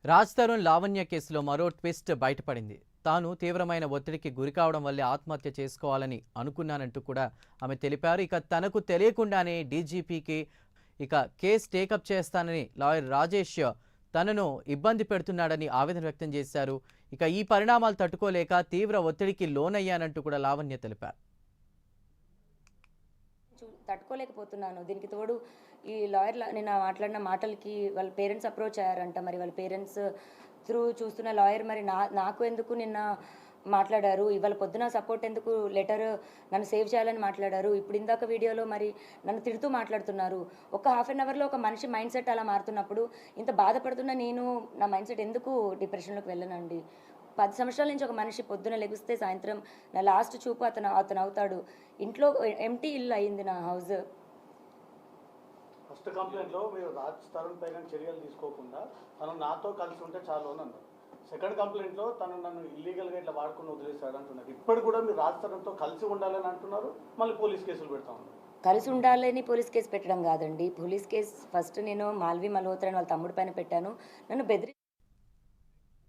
రాజ్ తరుణ్ లావణ్య కేసులో మరో ట్విస్ట్ బయటపడింది. తాను తీవ్రమైన ఒత్తిడికి గురికావడం వల్లే ఆత్మహత్య చేసుకోవాలని అనుకున్నానంటూ కూడా ఆమె తెలిపారు. ఇక తనకు తెలియకుండానే డీజీపీకి కేసు టేకప్ చేస్తానని లాయర్ రాజేష్ తనను ఇబ్బంది పెడుతున్నాడని ఆవేదన వ్యక్తం చేశారు. ఈ పరిణామాలు తట్టుకోలేక తీవ్ర ఒత్తిడికి లోనయ్యానంటూ కూడా లావణ్య తెలిపారు. తట్టుకోలేకపోతున్నాను. దీనికి తోడు ఈ లాయర్ నిన్న మాట్లాడిన మాటలకి వాళ్ళ పేరెంట్స్ అప్రోచ్ అయ్యారంట. మరి వాళ్ళ పేరెంట్స్ త్రూ చూస్తున్న లాయర్ మరి నాకు ఎందుకు నిన్న మాట్లాడారు, ఇవాళ పొద్దున సపోర్ట్ ఎందుకు లెటర్ నన్ను సేవ్ చేయాలని మాట్లాడారు, ఇప్పుడు ఇందాక వీడియోలో మరి నన్ను తిడుతూ మాట్లాడుతున్నారు. ఒక హాఫ్ అన్ అవర్లో ఒక మనిషి మైండ్ సెట్ అలా మారుతున్నప్పుడు ఇంత బాధపడుతున్న నేను నా మైండ్ సెట్ ఎందుకు డిప్రెషన్లోకి వెళ్ళనండి. 10 సంవత్సరాల నుంచి ఒక మనిషి పొద్దున లెగిస్తే సాయంత్రం నా లాస్ట్ చూపు అతను అవుతాడు. ఇంట్లో ఎంటీ ఇల్లు అయింది నా హౌస్. ఫస్ట్ కంప్లైంట్లో మీరు రాజ్ తరుణ్ పైన చర్యలు తీసుకోకుండా తను నాతో కలిసి ఉంటే చాలు అని అన్నారు. సెకండ్ కంప్లైంట్లో తను నన్ను ఇల్లీగల్గా ఇట్లా వాడుకుని వదిలేస్తాడు అంటున్నారు. ఇప్పుడు కూడా మీరు రాజ్ తరుణ్తో కలిసి ఉండాలని అంటున్నారు, మళ్ళీ పోలీస్ కేసులు పెడతా ఉన్నారు. కలిసి ఉండాలని పోలీస్ కేసు పెట్టడం కాదండి. పోలీస్ కేసు ఫస్ట్ నేను మాల్వి మల్హోత్రా వాళ్ళ తమ్ముడి పైన పెట్టాను. నన్ను